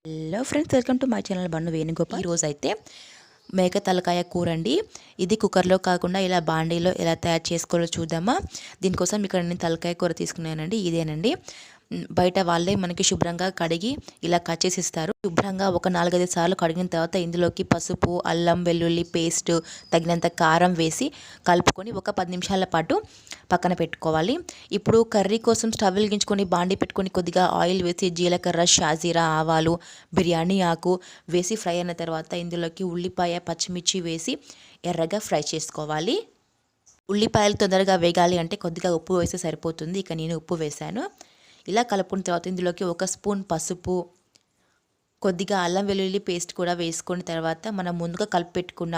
Hello friends, welcome to my channel Bannu Venugopal. ఈరోజు అయితే మేక తలకాయ కూర అండి. ఇది కుక్కర్లో కాకుండా ఇలా బాండీలో ఎలా తయారు చేసుకోవాలో చూద్దామా. దీనికోసం ఇక్కడ నేను తలకాయ కూర తీసుకున్నానండి. ఇదేనండి, బయట వాళ్ళే మనకి శుభ్రంగా కడిగి ఇలా కట్ చేసి ఇస్తారు. శుభ్రంగా ఒక 4-5 సార్లు కడిగిన తర్వాత ఇందులోకి పసుపు, అల్లం వెల్లుల్లి పేస్ట్, తగినంత కారం వేసి కలుపుకొని ఒక 10 నిమిషాల పాటు పక్కన పెట్టుకోవాలి. ఇప్పుడు కర్రీ కోసం స్టవ్ వెలిగించుకొని బాండి పెట్టుకొని కొద్దిగా ఆయిల్ వేసి జీలకర్ర, షాజీరా, ఆవాలు, బిర్యానీ ఆకు వేసి ఫ్రై అయిన తర్వాత ఇందులోకి ఉల్లిపాయ, పచ్చిమిర్చి వేసి ఎర్రగా ఫ్రై చేసుకోవాలి. ఉల్లిపాయలు తొందరగా వేగాలి అంటే కొద్దిగా ఉప్పు వేస్తే సరిపోతుంది. ఇక నేను ఉప్పు వేశాను. ఇలా కలుపుకున్న తర్వాత ఇందులోకి 1 స్పూన్ పసుపు, కొద్దిగా అల్లం వెల్లుల్లి పేస్ట్ కూడా వేసుకున్న తర్వాత మనం ముందుగా కలిపి పెట్టుకున్న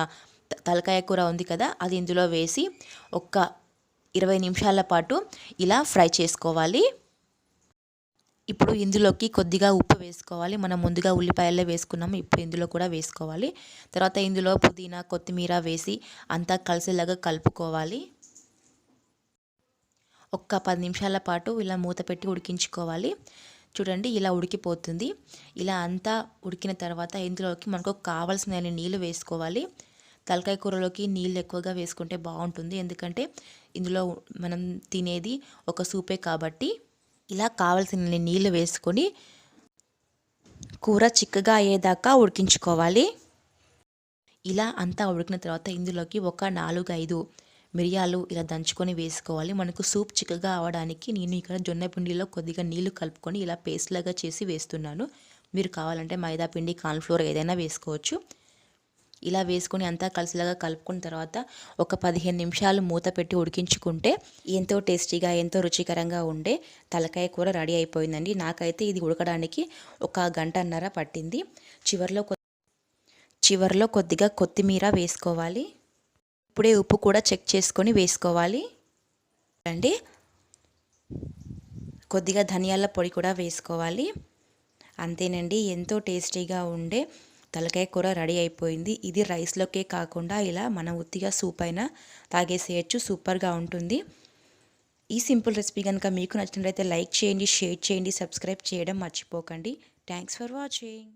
తలకాయ కూర ఉంది కదా, అది ఇందులో వేసి ఒక 20 నిమిషాల పాటు ఇలా ఫ్రై చేసుకోవాలి. ఇప్పుడు ఇందులోకి కొద్దిగా ఉప్పు వేసుకోవాలి. మనం ముందుగా ఉల్లిపాయల్లో వేసుకున్నాము, ఇప్పుడు ఇందులో కూడా వేసుకోవాలి. తర్వాత ఇందులో పుదీనా, కొత్తిమీర వేసి అంతా కలిసేలాగా కలుపుకోవాలి. ఒక్క 10 నిమిషాల పాటు ఇలా మూత పెట్టి ఉడికించుకోవాలి. చూడండి, ఇలా ఉడికిపోతుంది. ఇలా అంతా ఉడికిన తర్వాత ఇందులోకి మనకు కావాల్సిన నీళ్ళు వేసుకోవాలి. తలకాయ కూరలోకి నీళ్ళు ఎక్కువగా వేసుకుంటే బాగుంటుంది, ఎందుకంటే ఇందులో మనం తినేది ఒక సూపే కాబట్టి. ఇలా కావాల్సిన నీళ్ళు వేసుకొని కూర చిక్కగా అయ్యేదాకా ఉడికించుకోవాలి. ఇలా అంతా ఉడికిన తర్వాత ఇందులోకి ఒక 4-5 మిరియాలు ఇలా దంచుకొని వేసుకోవాలి. మనకు సూప్ చిక్కగా అవడానికి నేను ఇక్కడ జొన్న పిండిలో కొద్దిగా నీళ్లు కలుపుకొని ఇలా పేస్ట్ లాగా చేసి వేస్తున్నాను. మీరు కావాలంటే మైదా పిండి, కార్న్ఫ్లోర్ ఏదైనా వేసుకోవచ్చు. ఇలా వేసుకొని అంతా కలిసిలాగా కలుపుకున్న తర్వాత ఒక 15 నిమిషాలు మూత పెట్టి ఉడికించుకుంటే ఎంతో టేస్టీగా, ఎంతో రుచికరంగా ఉండే తలకాయ కూర రెడీ అయిపోయిందండి. నాకైతే ఇది ఉడకడానికి 1 గంటన్నర పట్టింది. చివర్లో కొద్దిగా కొత్తిమీర వేసుకోవాలి. ఇప్పుడే ఉప్పు కూడా చెక్ చేసుకొని వేసుకోవాలి అండి. కొద్దిగా ధనియాల పొడి కూడా వేసుకోవాలి. అంతేనండి, ఎంతో టేస్టీగా ఉండే తలకాయ కూర రెడీ అయిపోయింది. ఇది రైస్లోకే కాకుండా ఇలా మనం ఉత్తిగా సూప్ అయినా తాగేసేయచ్చు, సూపర్గా ఉంటుంది. ఈ సింపుల్ రెసిపీ కనుక మీకు నచ్చినట్లయితే లైక్ చేయండి, షేర్ చేయండి, సబ్స్క్రైబ్ చేయడం మర్చిపోకండి. Thanks for watching.